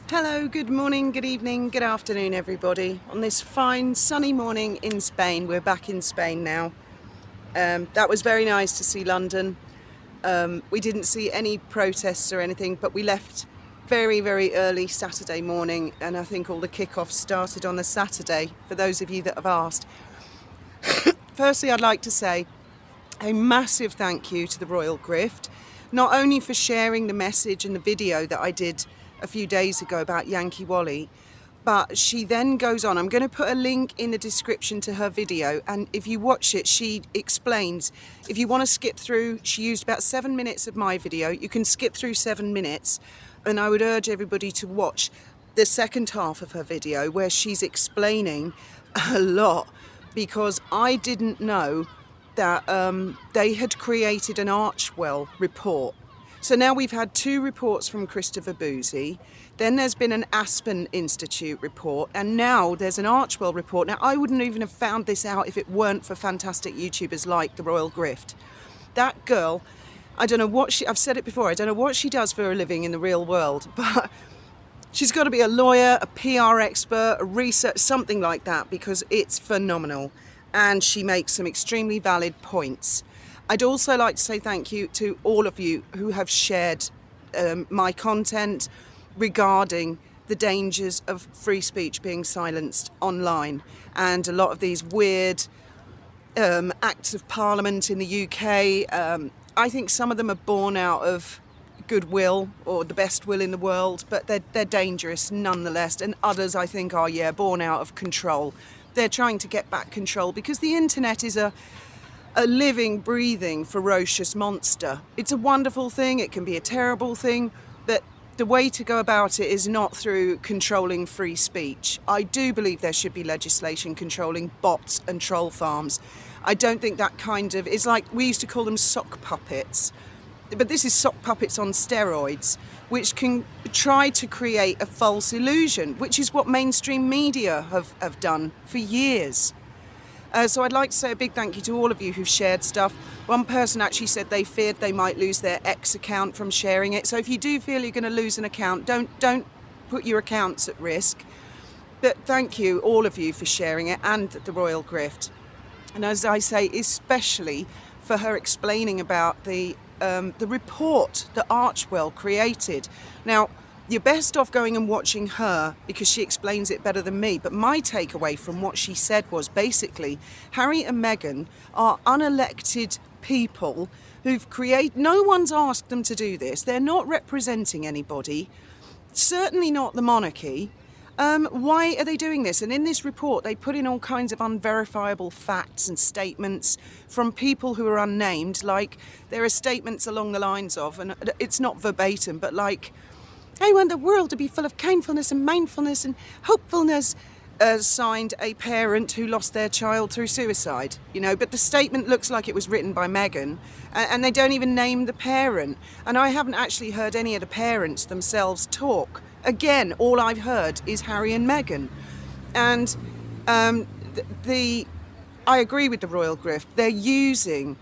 Hello, good morning, good evening, good afternoon everybody. On this fine sunny morning in Spain, we're back in Spain now. That was very nice to see London. We didn't see any protests or anything, but we left very, very early Saturday morning, and I think all the kickoffs started on the Saturday, for those of you that have asked. Firstly, I'd like to say a massive thank you to the Royal Grift, not only for sharing the message and the video that I did a few days ago about Yankee Wally, but she then goes on. I'm going to put a link in the description to her video, and if you watch it, she explains. If you want to skip through, she used about 7 minutes of my video. You can skip through 7 minutes, and I would urge everybody to watch the second half of her video where she's explaining a lot, because I didn't know that they had created an Archewell report. So now we've had 2 reports from Christopher Boozy, then there's been an Aspen Institute report, and now there's an Archewell report. Now, I wouldn't even have found this out if it weren't for fantastic YouTubers like the Royal Grift. That girl, I don't know what I've said it before, I don't know what she does for a living in the real world, but she's got to be a lawyer, a PR expert, a research, something like that, because it's phenomenal. And she makes some extremely valid points. I'd also like to say thank you to all of you who have shared my content regarding the dangers of free speech being silenced online, and a lot of these weird acts of parliament in the UK. I think some of them are born out of goodwill or the best will in the world, but they're dangerous nonetheless, and others I think are born out of control. They're trying to get back control because the internet is a living, breathing, ferocious monster. It's a wonderful thing, it can be a terrible thing, but the way to go about it is not through controlling free speech. I do believe there should be legislation controlling bots and troll farms. I don't think that kind of, it's like we used to call them sock puppets, but this is sock puppets on steroids, which can try to create a false illusion, which is what mainstream media have done for years. So I'd like to say a big thank you to all of you who've shared stuff. One person actually said they feared they might lose their X account from sharing it. So if you do feel you're going to lose an account, don't put your accounts at risk. But thank you, all of you, for sharing it, and the Royal Grift. And as I say, especially for her explaining about the report that Archewell created. Now, you're best off going and watching her because she explains it better than me. But my takeaway from what she said was basically Harry and Meghan are unelected people who've created, no one's asked them to do this. They're not representing anybody, certainly not the monarchy. Why are they doing this? And in this report, they put in all kinds of unverifiable facts and statements from people who are unnamed. Like, there are statements along the lines of, and it's not verbatim, but like, I want the world to be full of kindfulness and mindfulness and hopefulness, signed a parent who lost their child through suicide, but the statement looks like it was written by Meghan, and they don't even name the parent. And I haven't actually heard any of the parents themselves talk. Again, all I've heard is Harry and Meghan. And I agree with the Royal Grift. They're using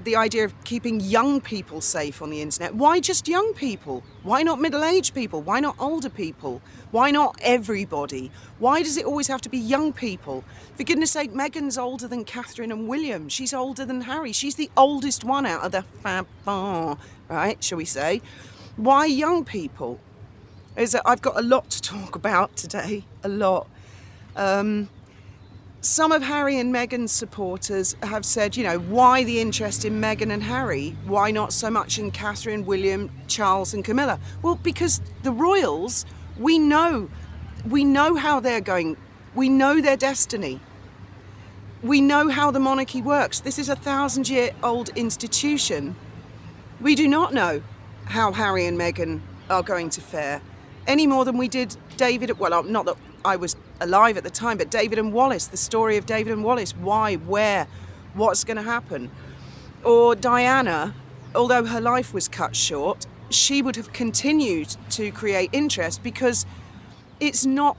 the idea of keeping young people safe on the internet. Why just young people? Why not middle-aged people? Why not older people? Why not everybody? Why does it always have to be young people? For goodness sake, Meghan's older than Catherine and William. She's older than Harry. She's the oldest one out of the family, right, shall we say. Why young people? I've got a lot to talk about today, a lot. Some of Harry and Meghan's supporters have said, why the interest in Meghan and Harry? Why not so much in Catherine, William, Charles and Camilla? Well, because the royals, we know how they're going. We know their destiny. We know how the monarchy works. This is a 1,000-year-old institution. We do not know how Harry and Meghan are going to fare, any more than we did David. Well, not that I was alive at the time, but David and Wallace, the story of David and Wallace. Why, where, what's going to happen? Or Diana, although her life was cut short, she would have continued to create interest because it's not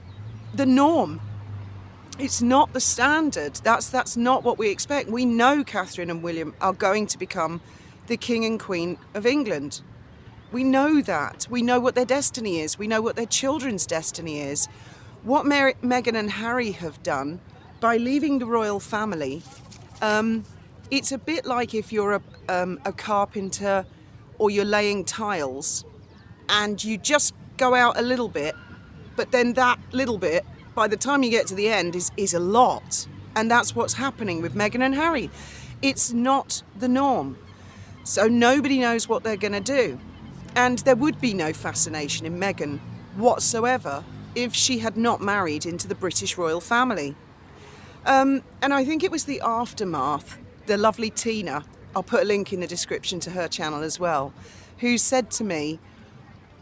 the norm. It's not the standard. That's not what we expect. We know Catherine and William are going to become the King and Queen of England. We know that. We know what their destiny is. We know what their children's destiny is. What Meghan and Harry have done by leaving the royal family, it's a bit like if you're a carpenter or you're laying tiles and you just go out a little bit, but then that little bit, by the time you get to the end, is a lot. And that's what's happening with Meghan and Harry. It's not the norm. So nobody knows what they're going to do. And there would be no fascination in Meghan whatsoever if she had not married into the British royal family. And I think it was the aftermath, the lovely Tina, I'll put a link in the description to her channel as well, who said to me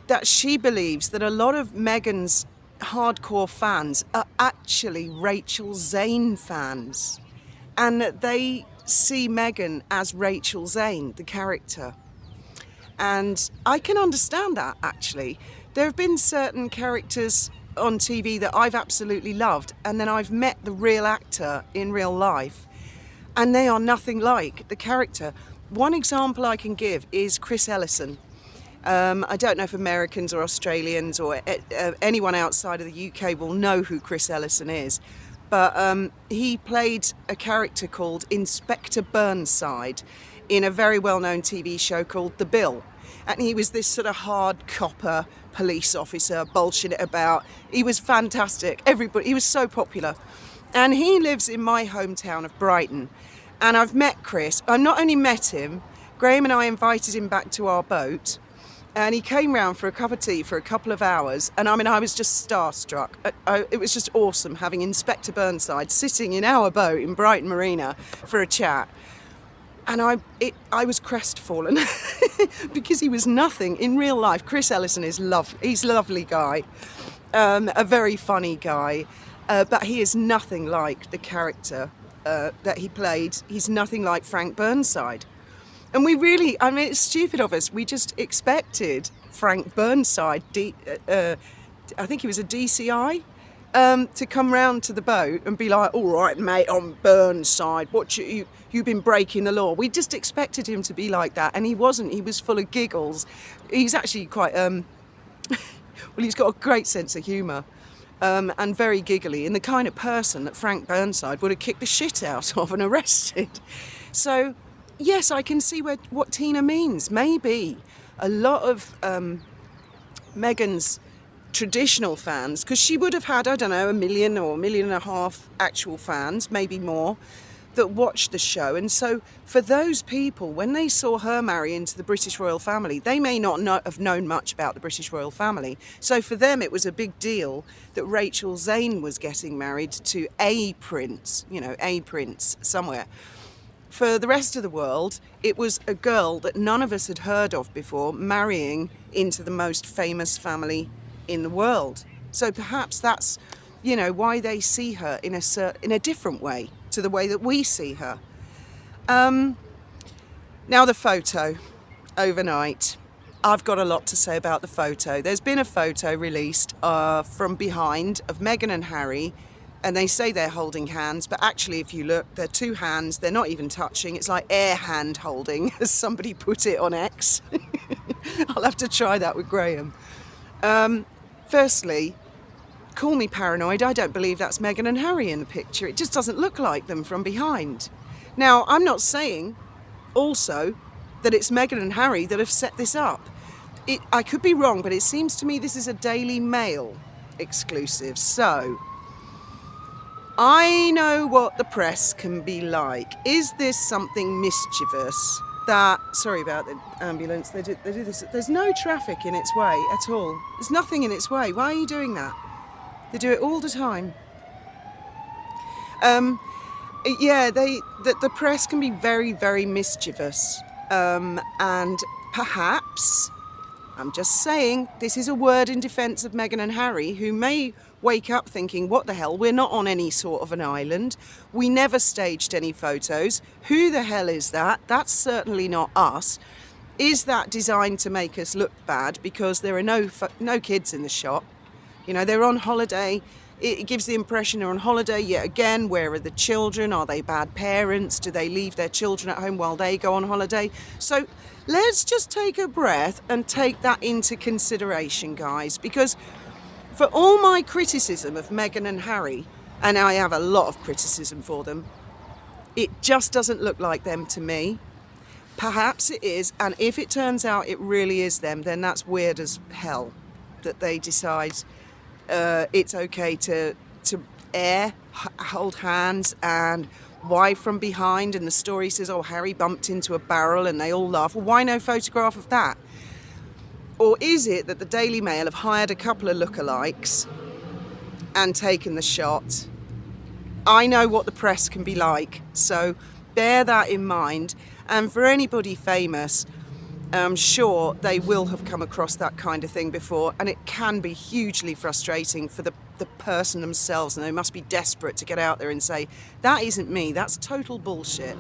that she believes that a lot of Meghan's hardcore fans are actually Rachel Zane fans, and that they see Meghan as Rachel Zane, the character. And I can understand that, actually. There have been certain characters on TV that I've absolutely loved, and then I've met the real actor in real life, and they are nothing like the character. One example I can give is Chris Ellison. I don't know if Americans or Australians or anyone outside of the UK will know who Chris Ellison is, but he played a character called Inspector Burnside in a very well-known TV show called The Bill. And he was this sort of hard copper police officer, bullshit it about. He was fantastic. He was so popular. And he lives in my hometown of Brighton. And I've met Chris. I not only met him, Graham and I invited him back to our boat. And he came round for a cup of tea for a couple of hours. And I was just starstruck. It was just awesome having Inspector Burnside sitting in our boat in Brighton Marina for a chat. And I was crestfallen because he was nothing in real life. Chris Ellison is he's a lovely guy, a very funny guy, but he is nothing like the character that he played. He's nothing like Frank Burnside. And it's stupid of us. We just expected Frank Burnside, I think he was a DCI, to come round to the boat and be like, all right, mate, on Burnside, you've been breaking the law. We just expected him to be like that, and he wasn't. He was full of giggles. He's actually quite, well, he's got a great sense of humour, and very giggly, and the kind of person that Frank Burnside would have kicked the shit out of and arrested. So, yes, I can see what Tina means. Maybe a lot of Meghan's traditional fans, because she would have had, I don't know, 1 million or 1.5 million actual fans, maybe more, that watched the show. And so for those people, when they saw her marry into the British royal family, they may not have known much about the British royal family. So for them, it was a big deal that Rachel Zane was getting married to a prince, a prince somewhere. For the rest of the world, it was a girl that none of us had heard of before marrying into the most famous family in the world. So perhaps that's, why they see her in a different way to the way that we see her. Now the photo overnight. I've got a lot to say about the photo. There's been a photo released from behind of Meghan and Harry, and they say they're holding hands, but actually if you look, they're two hands, they're not even touching. It's like air hand holding, as somebody put it on X. I'll have to try that with Graham. Firstly, call me paranoid, I don't believe that's Meghan and Harry in the picture. It just doesn't look like them from behind. Now, I'm not saying also that it's Meghan and Harry that have set this up. I could be wrong, but it seems to me this is a Daily Mail exclusive. So, I know what the press can be like. Is this something mischievous? Sorry about the ambulance, they do this. There's no traffic in its way at all. There's nothing in its way. Why are you doing that? They do it all the time. The press can be very, very mischievous. And perhaps, I'm just saying, this is a word in defence of Meghan and Harry, who may wake up thinking, what the hell, we're not on any sort of an island. We never staged any photos. Who the hell is that? That's certainly not us. Is that designed to make us look bad because there are no kids in the shot? They're on holiday. It gives the impression they're on holiday yet again. Where are the children? Are they bad parents? Do they leave their children at home while they go on holiday? So let's just take a breath and take that into consideration, guys, because for all my criticism of Meghan and Harry, and I have a lot of criticism for them, it just doesn't look like them to me. Perhaps it is, and if it turns out it really is them, then that's weird as hell that they decide it's okay to hold hands and wife from behind, and the story says, oh, Harry bumped into a barrel, and they all laugh. Well, why no photograph of that? Or is it that the Daily Mail have hired a couple of lookalikes and taken the shot? I know what the press can be like, so bear that in mind. And for anybody famous, I'm sure they will have come across that kind of thing before, and it can be hugely frustrating for the person themselves, and they must be desperate to get out there and say, that isn't me, that's total bullshit.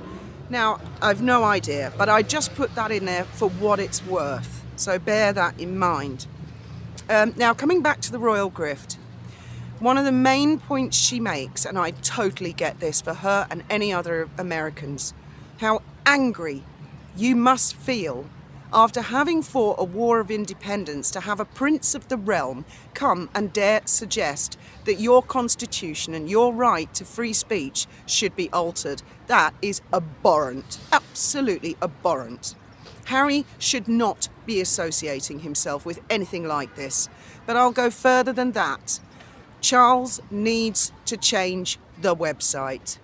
Now, I've no idea, but I just put that in there for what it's worth, so bear that in mind. Now, coming back to the Royal Grift, one of the main points she makes, and I totally get this for her and any other Americans, how angry you must feel after having fought a war of independence to have a prince of the realm come and dare suggest that your constitution and your right to free speech should be altered. That is abhorrent, absolutely abhorrent. Harry should not be associating himself with anything like this, but I'll go further than that. Charles needs to change the website.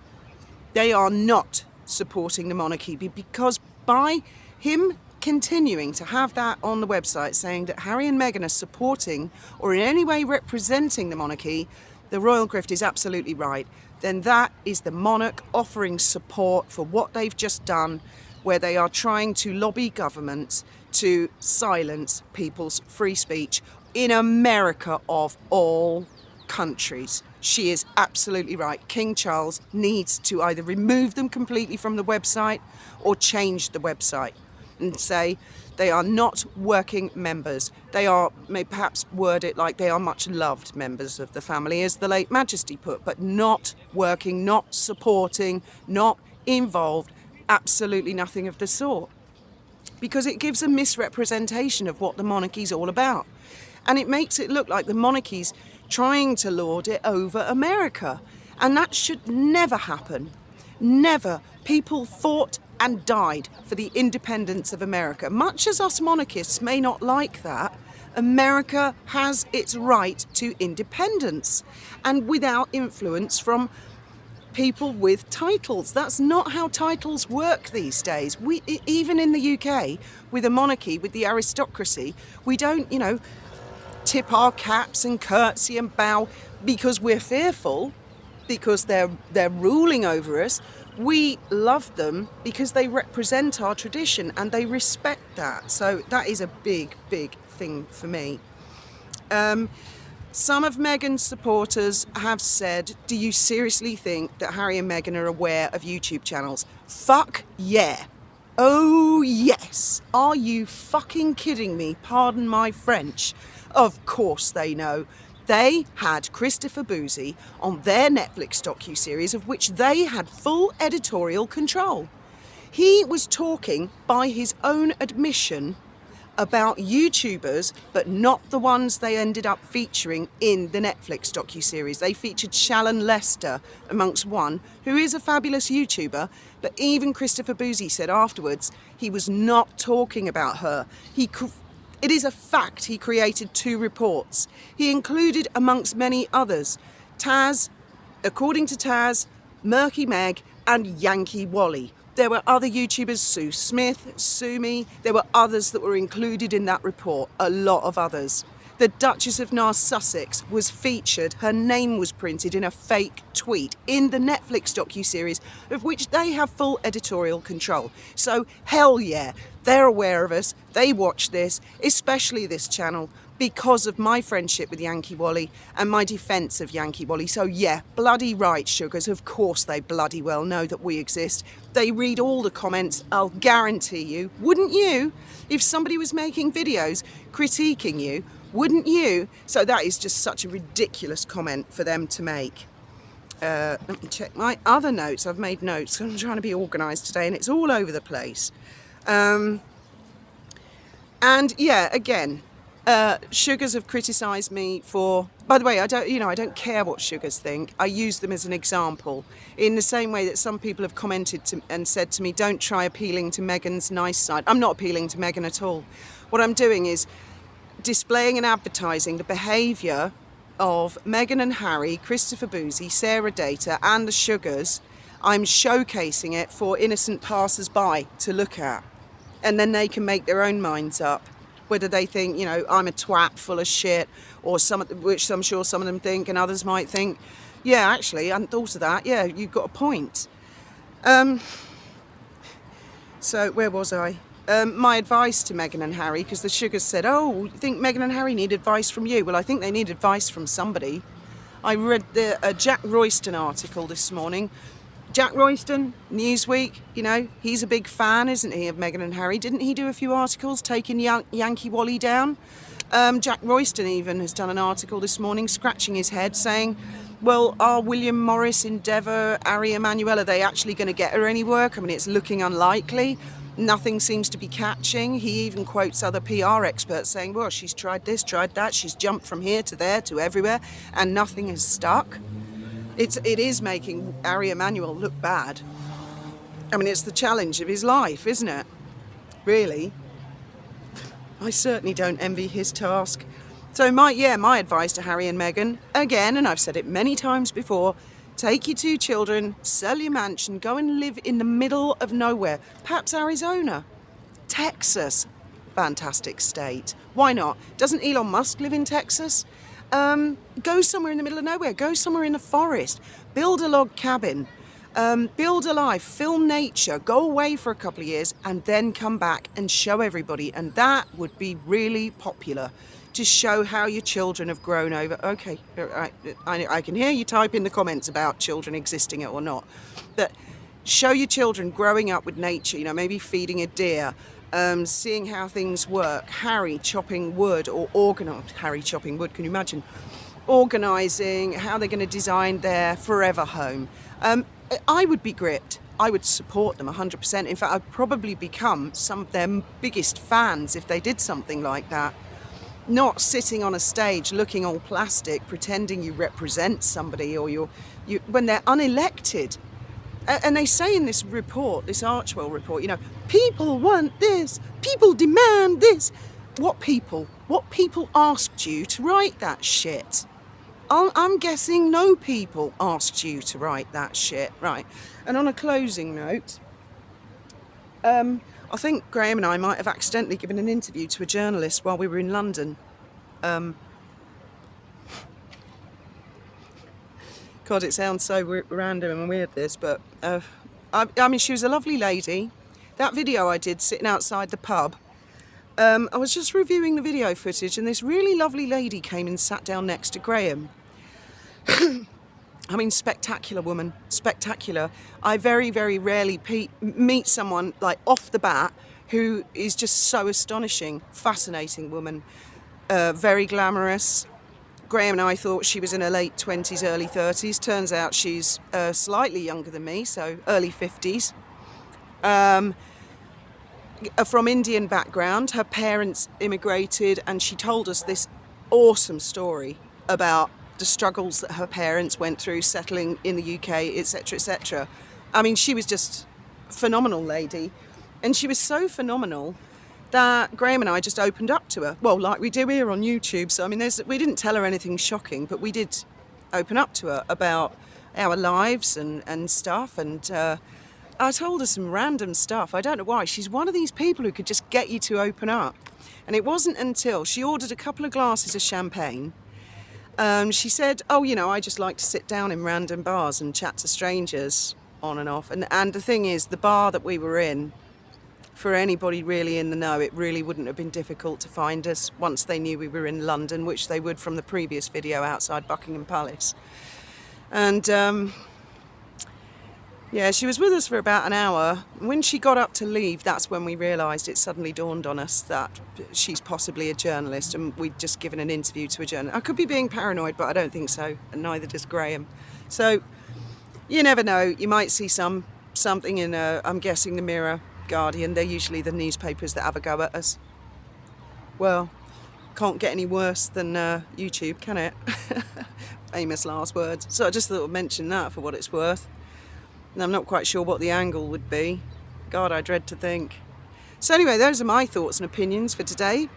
They are not supporting the monarchy, because by him continuing to have that on the website saying that Harry and Meghan are supporting or in any way representing the monarchy, the Royal Grift is absolutely right. Then that is the monarch offering support for what they've just done, where they are trying to lobby governments to silence people's free speech in America of all countries. She is absolutely right. King Charles needs to either remove them completely from the website or change the website and say they are not working members. They are, may perhaps word it like they are much loved members of the family, as the late Majesty put, but not working, not supporting, not involved, absolutely nothing of the sort. Because it gives a misrepresentation of what the monarchy's all about. And it makes it look like the monarchy's trying to lord it over America. And that should never happen. Never. People fought and died for the independence of America. Much as us monarchists may not like that, America has its right to independence, and without influence from people with titles. That's not how titles work these days. Even in the UK, with a monarchy, with the aristocracy, we don't, tip our caps and curtsy and bow because we're fearful, because they're ruling over us. We love them because they represent our tradition and they respect that. So that is a big, big thing for me. Some of Meghan's supporters have said, do you seriously think that Harry and Meghan are aware of YouTube channels? Fuck yeah. Oh yes. Are you fucking kidding me? Pardon my French. Of course they know. They had Christopher Boozy on their Netflix docuseries, of which they had full editorial control. He was talking, by his own admission, about YouTubers, but not the ones they ended up featuring in the Netflix docuseries. They featured Shallon Lester amongst one, who is a fabulous YouTuber, but even Christopher Boozy said afterwards he was not talking about her. It is a fact he created 2 reports. He included, amongst many others, Taz, according to Taz, Murky Meg and Yankee Wally. There were other YouTubers, Sue Smith, Sumi. There were others that were included in that report, a lot of others. The Duchess of Sussex was featured. Her name was printed in a fake tweet in the Netflix docuseries, of which they have full editorial control. So hell yeah, they're aware of us. They watch this, especially this channel, because of my friendship with Yankee Wally and my defence of Yankee Wally. So yeah, bloody right, sugars. Of course they bloody well know that we exist. They read all the comments, I'll guarantee you. Wouldn't you? If somebody was making videos critiquing you, Wouldn't you? So that is just such a ridiculous comment for them to make. Let me check my other notes. I've made notes. I'm trying to be organised today, and it's all over the place. And yeah, again, sugars have criticised me for. By the way, I don't care what sugars think. I use them as an example. In the same way that some people have commented and said to me, "Don't try appealing to Meghan's nice side." I'm not appealing to Meghan at all. What I'm doing is displaying and advertising the behaviour of Meghan and Harry, Christopher Boozy, Sarah Data and the sugars. I'm showcasing it for innocent passers-by to look at, and then they can make their own minds up whether they think, you know, I'm a twat full of shit, or which I'm sure some of them think, and others might think, yeah, actually, I hadn't thought of that. Yeah, you've got a point. So where was I? My advice to Meghan and Harry, because the sugars said, oh, you think Meghan and Harry need advice from you? Well, I think they need advice from somebody. I read the Jack Royston article this morning. Jack Royston, Newsweek, you know, he's a big fan, isn't he, of Meghan and Harry? Didn't he do a few articles taking Yankee Wally down? Jack Royston even has done an article this morning scratching his head saying, well, are William Morris, Endeavour, Ari Emanuel, are they actually going to get her any work? I mean, it's looking unlikely. Nothing seems to be catching. He even quotes other PR experts saying, well, she's tried this, tried that, she's jumped from here to there to everywhere, and nothing has stuck. It is making Ari Emanuel look bad. I mean, it's the challenge of his life, isn't it? Really. I certainly don't envy his task. So my advice to Harry and Meghan, again, and I've said it many times before, take your 2 children, sell your mansion, go and live in the middle of nowhere. Perhaps Arizona, Texas, fantastic state. Why not? Doesn't Elon Musk live in Texas? Go somewhere in the middle of nowhere. Go somewhere in the forest. Build a log cabin. Build a life. Film nature. Go away for a couple of years and then come back and show everybody. And that would be really popular. To show how your children have grown over. Okay, I can hear you type in the comments about children existing or not. But show your children growing up with nature, you know, maybe feeding a deer, seeing how things work. Harry chopping wood or Harry chopping wood, can you imagine? Organising how they're going to design their forever home. I would be gripped. I would support them 100%. In fact, I'd probably become some of their biggest fans if they did something like that. Not sitting on a stage looking all plastic, pretending you represent somebody or you when they're unelected. And they say in this report, this Archewell report, you know, people want this, people demand this. What people? What people asked you to write that shit? I'm guessing no people asked you to write that shit, right? And on a closing note, I think Graham and I might have accidentally given an interview to a journalist while we were in London. God, it sounds so random and weird, this, but I mean, she was a lovely lady. That video I did sitting outside the pub, I was just reviewing the video footage, and this really lovely lady came and sat down next to Graham. I mean, spectacular woman, spectacular. I very, very rarely meet someone like off the bat who is just so astonishing, fascinating woman, very glamorous. Graham and I thought she was in her late 20s, early 30s. Turns out she's slightly younger than me, so early 50s. From Indian background, her parents immigrated, and she told us this awesome story about the struggles that her parents went through settling in the UK, etc., etc. I mean, she was just a phenomenal lady, and she was so phenomenal that Graham and I just opened up to her. Well, like we do here on YouTube. So, I mean, we didn't tell her anything shocking, but we did open up to her about our lives and stuff, and I told her some random stuff. I don't know why. She's one of these people who could just get you to open up. And it wasn't until she ordered a couple of glasses of champagne. She said, oh, you know, I just like to sit down in random bars and chat to strangers on and off. And the thing is, the bar that we were in, for anybody really in the know, it really wouldn't have been difficult to find us once they knew we were in London, which they would from the previous video outside Buckingham Palace. And Yeah, she was with us for about an hour. When she got up to leave, that's when we realised, it suddenly dawned on us that she's possibly a journalist and we'd just given an interview to a journalist. I could be being paranoid, but I don't think so, and neither does Graham. So you never know, you might see something in, I'm guessing, the Mirror, Guardian. They're usually the newspapers that have a go at us. Well, can't get any worse than YouTube, can it? Famous last words. So I just thought I'd mention that for what it's worth. And I'm not quite sure what the angle would be. God, I dread to think. So anyway, those are my thoughts and opinions for today.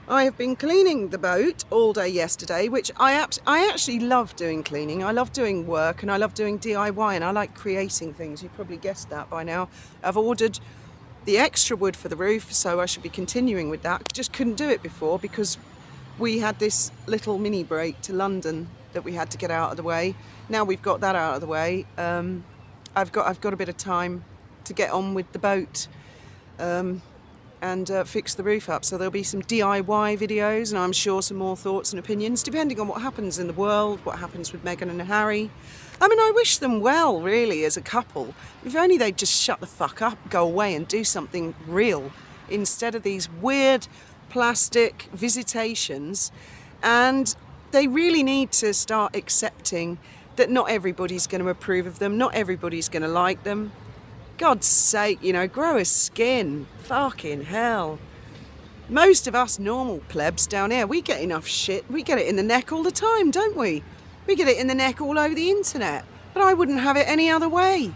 I have been cleaning the boat all day yesterday, which I actually love doing cleaning. I love doing work and I love doing DIY and I like creating things. You've probably guessed that by now. I've ordered the extra wood for the roof, so I should be continuing with that. Just couldn't do it before because we had this little mini break to London that we had to get out of the way. Now we've got that out of the way. I've got a bit of time to get on with the boat and fix the roof up. So there'll be some DIY videos and I'm sure some more thoughts and opinions depending on what happens in the world, what happens with Meghan and Harry. I mean, I wish them well, really, as a couple. If only they'd just shut the fuck up, go away and do something real instead of these weird plastic visitations. And they really need to start accepting that not everybody's going to approve of them, not everybody's going to like them. God's sake, grow a skin. Fucking hell. Most of us normal plebs down here, we get enough shit. We get it in the neck all the time, don't we? We get it in the neck all over the internet. But I wouldn't have it any other way.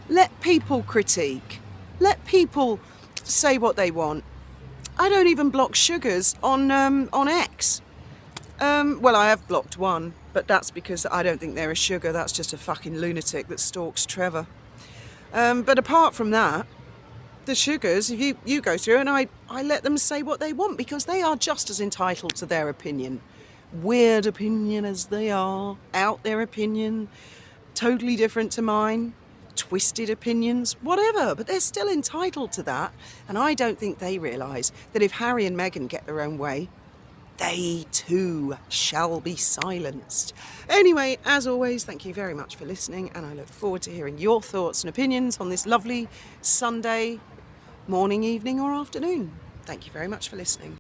Let people critique. Let people say what they want. I don't even block sugars on X. Well, I have blocked one, but that's because I don't think they're a sugar. That's just a fucking lunatic that stalks Trevor. But apart from that, the sugars, if you go through and I let them say what they want because they are just as entitled to their opinion. Weird opinion as they are, out there opinion, totally different to mine, twisted opinions, whatever, but they're still entitled to that. And I don't think they realise that if Harry and Meghan get their own way, they too shall be silenced. Anyway, as always, thank you very much for listening and I look forward to hearing your thoughts and opinions on this lovely Sunday morning, evening or afternoon. Thank you very much for listening.